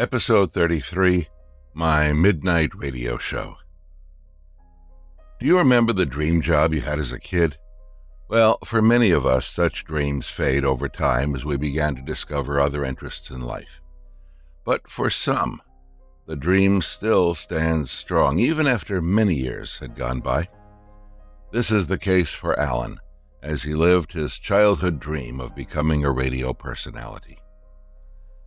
Episode 33, My Midnight Radio Show. Do you remember the dream job you had as a kid? Well, for many of us, such dreams fade over time as we began to discover other interests in life. But for some, the dream still stands strong, even after many years had gone by. This is the case for Alan, as he lived his childhood dream of becoming a radio personality.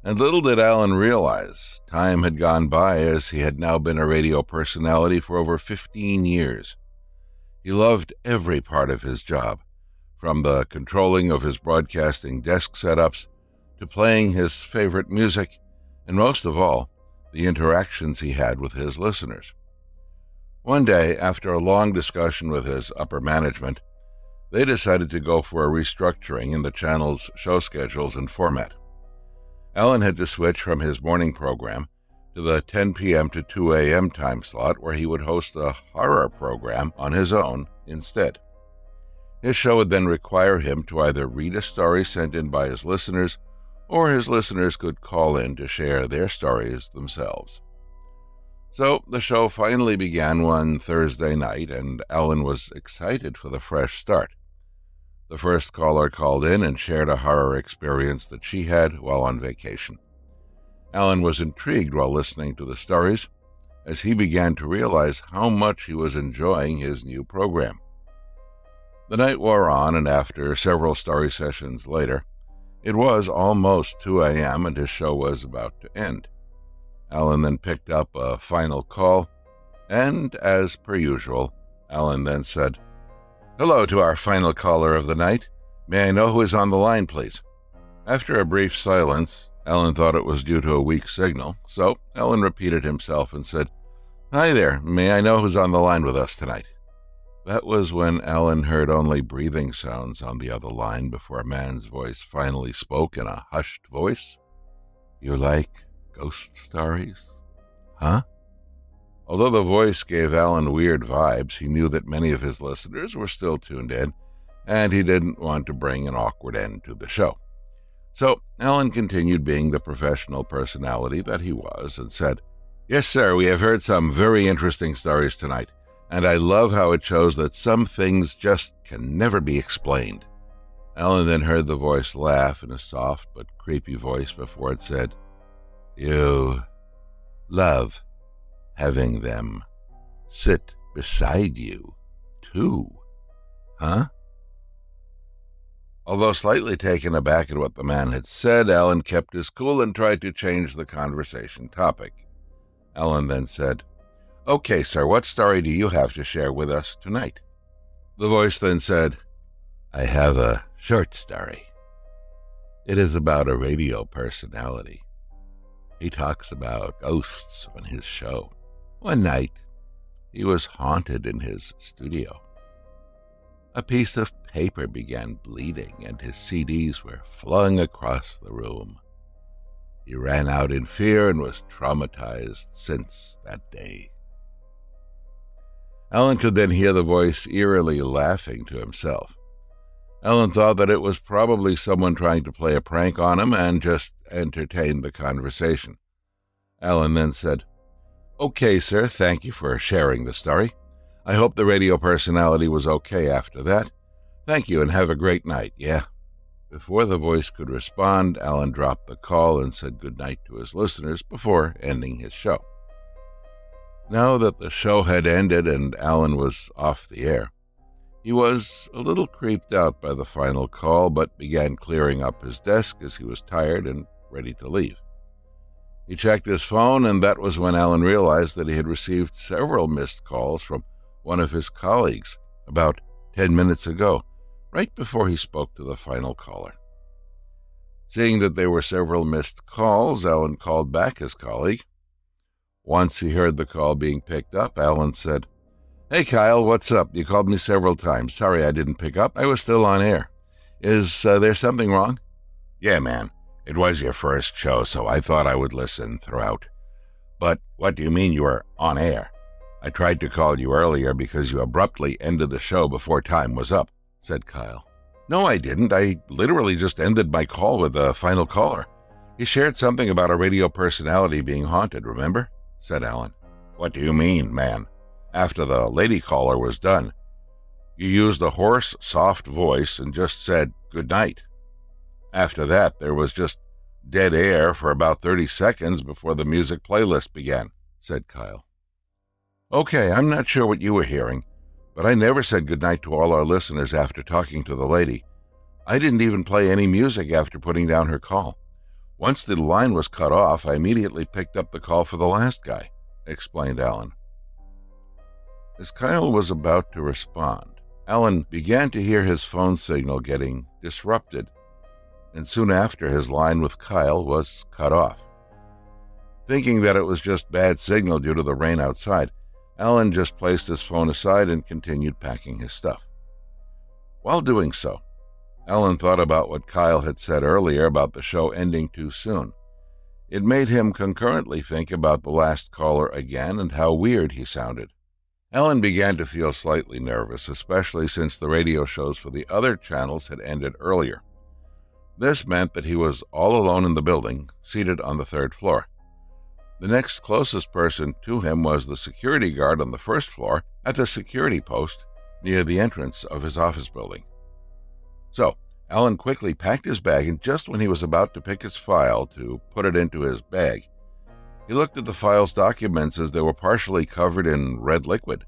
And little did Alan realize, time had gone by as he had now been a radio personality for over 15 years. He loved every part of his job, from the controlling of his broadcasting desk setups to playing his favorite music, and most of all, the interactions he had with his listeners. One day, after a long discussion with his upper management, they decided to go for a restructuring in the channel's show schedules and format. Alan had to switch from his morning program to the 10 p.m. to 2 a.m. time slot where he would host a horror program on his own instead. His show would then require him to either read a story sent in by his listeners, or his listeners could call in to share their stories themselves. So the show finally began one Thursday night, and Alan was excited for the fresh start. The first caller called in and shared a horror experience that she had while on vacation. Alan was intrigued while listening to the stories, as he began to realize how much he was enjoying his new program. The night wore on, and after several story sessions later, it was almost 2 a.m. and his show was about to end. Alan then picked up a final call, and as per usual, Alan then said, "Hello to our final caller of the night. May I know who is on the line, please?" After a brief silence, Alan thought it was due to a weak signal, so Alan repeated himself and said, "Hi there, may I know who's on the line with us tonight?" That was when Alan heard only breathing sounds on the other line before a man's voice finally spoke in a hushed voice. "You like ghost stories? Huh?" Although the voice gave Alan weird vibes, he knew that many of his listeners were still tuned in, and he didn't want to bring an awkward end to the show. So Alan continued being the professional personality that he was and said, "Yes, sir, we have heard some very interesting stories tonight, and I love how it shows that some things just can never be explained." Alan then heard the voice laugh in a soft but creepy voice before it said, "You love having them sit beside you, too, huh?" Although slightly taken aback at what the man had said, Alan kept his cool and tried to change the conversation topic. Alan then said, "Okay, sir, what story do you have to share with us tonight?" The voice then said, "I have a short story. It is about a radio personality. He talks about ghosts on his show. One night, he was haunted in his studio. A piece of paper began bleeding, and his CDs were flung across the room. He ran out in fear and was traumatized since that day." Alan could then hear the voice eerily laughing to himself. Alan thought that it was probably someone trying to play a prank on him and just entertain the conversation. Alan then said, "Okay, sir, thank you for sharing the story. I hope the radio personality was okay after that. Thank you and have a great night, yeah?" Before the voice could respond, Alan dropped the call and said goodnight to his listeners before ending his show. Now that the show had ended and Alan was off the air, he was a little creeped out by the final call, but began clearing up his desk as he was tired and ready to leave. He checked his phone, and that was when Alan realized that he had received several missed calls from one of his colleagues about 10 minutes ago, right before he spoke to the final caller. Seeing that there were several missed calls, Alan called back his colleague. Once he heard the call being picked up, Alan said, "Hey, Kyle, what's up? You called me several times. Sorry I didn't pick up. I was still on air. Is there something wrong?" "Yeah, man. It was your first show, so I thought I would listen throughout. But what do you mean you were on air? I tried to call you earlier because you abruptly ended the show before time was up," said Kyle. "No, I didn't. I literally just ended my call with the final caller. "He shared something about a radio personality being haunted, remember?" said Alan. "What do you mean, man?" "After the lady caller was done, you used a hoarse, soft voice and just said good night. After that, there was just dead air for about 30 seconds before the music playlist began," said Kyle. "Okay, I'm not sure what you were hearing, but I never said goodnight to all our listeners after talking to the lady. I didn't even play any music after putting down her call. Once the line was cut off, I immediately picked up the call for the last guy," explained Alan. As Kyle was about to respond, Alan began to hear his phone signal getting disrupted, and soon after his line with Kyle was cut off. Thinking that it was just bad signal due to the rain outside, Alan just placed his phone aside and continued packing his stuff. While doing so, Alan thought about what Kyle had said earlier about the show ending too soon. It made him concurrently think about the last caller again and how weird he sounded. Alan began to feel slightly nervous, especially since the radio shows for the other channels had ended earlier. This meant that he was all alone in the building, seated on the 3rd floor. The next closest person to him was the security guard on the 1st floor at the security post near the entrance of his office building. So, Alan quickly packed his bag, and just when he was about to pick his file to put it into his bag, he looked at the file's documents as they were partially covered in red liquid.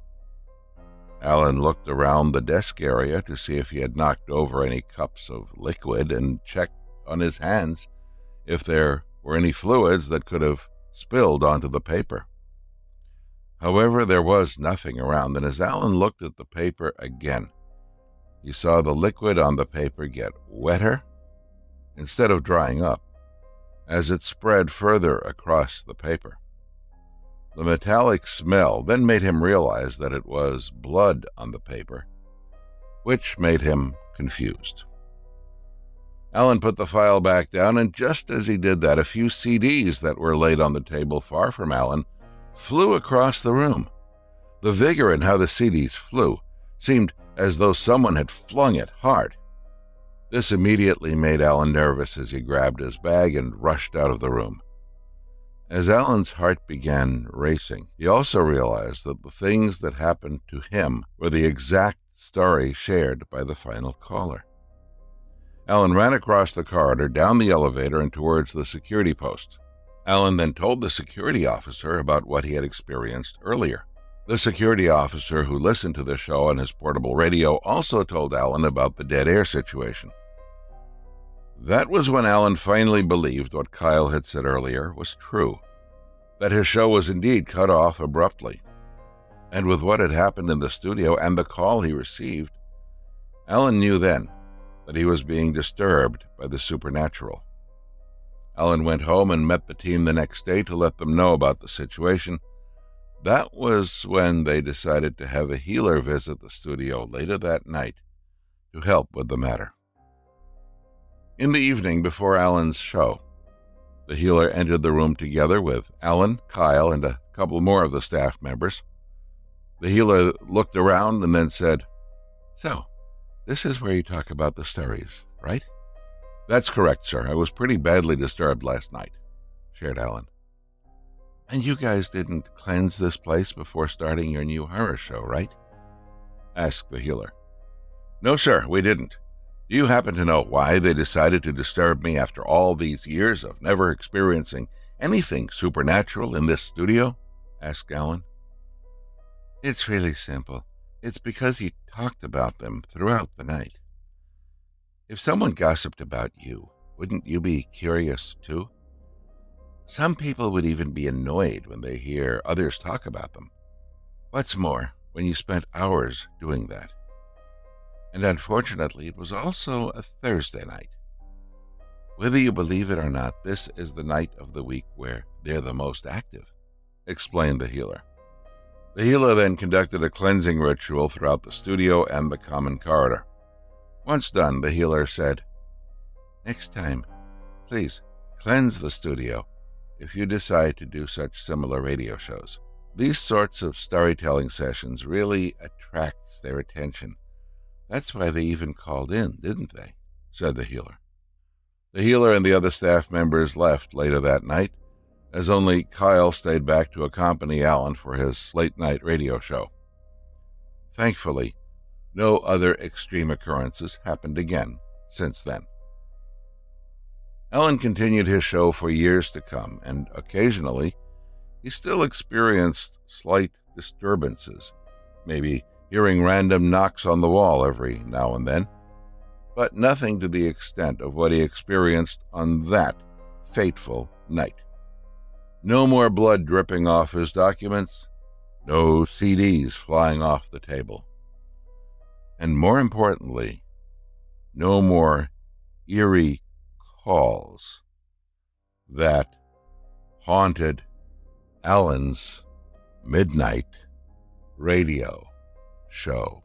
Alan looked around the desk area to see if he had knocked over any cups of liquid and checked on his hands if there were any fluids that could have spilled onto the paper. However, there was nothing around, and as Alan looked at the paper again, he saw the liquid on the paper get wetter instead of drying up as it spread further across the paper. The metallic smell then made him realize that it was blood on the paper, which made him confused. Alan put the file back down, and just as he did that, a few CDs that were laid on the table far from Alan flew across the room. The vigor in how the CDs flew seemed as though someone had flung it hard. This immediately made Alan nervous as he grabbed his bag and rushed out of the room. As Alan's heart began racing, he also realized that the things that happened to him were the exact story shared by the final caller. Alan ran across the corridor, down the elevator, and towards the security post. Alan then told the security officer about what he had experienced earlier. The security officer who listened to the show on his portable radio also told Alan about the dead air situation. That was when Alan finally believed what Kyle had said earlier was true, that his show was indeed cut off abruptly. And with what had happened in the studio and the call he received, Alan knew then that he was being disturbed by the supernatural. Alan went home and met the team the next day to let them know about the situation. That was when they decided to have a healer visit the studio later that night to help with the matter. In the evening before Alan's show, the healer entered the room together with Alan, Kyle, and a couple more of the staff members. The healer looked around and then said, "So, this is where you talk about the stories, right?" "That's correct, sir. I was pretty badly disturbed last night," shared Alan. "And you guys didn't cleanse this place before starting your new horror show, right?" asked the healer. "No, sir, we didn't. Do you happen to know why they decided to disturb me after all these years of never experiencing anything supernatural in this studio?" asked Alan. "It's really simple. It's because you talked about them throughout the night. If someone gossiped about you, wouldn't you be curious too? Some people would even be annoyed when they hear others talk about them. What's more, when you spent hours doing that. And unfortunately, it was also a Thursday night. Whether you believe it or not, this is the night of the week where they're the most active," explained the healer. The healer then conducted a cleansing ritual throughout the studio and the common corridor. Once done, the healer said, "Next time, please cleanse the studio if you decide to do such similar radio shows. These sorts of storytelling sessions really attracts their attention. That's why they even called in, didn't they?" said the healer. The healer and the other staff members left later that night, as only Kyle stayed back to accompany Alan for his late-night radio show. Thankfully, no other extreme occurrences happened again since then. Alan continued his show for years to come, and occasionally he still experienced slight disturbances, maybe hearing random knocks on the wall every now and then, but nothing to the extent of what he experienced on that fateful night. No more blood dripping off his documents, no CDs flying off the table, and more importantly, no more eerie calls that haunted Alan's midnight radio show.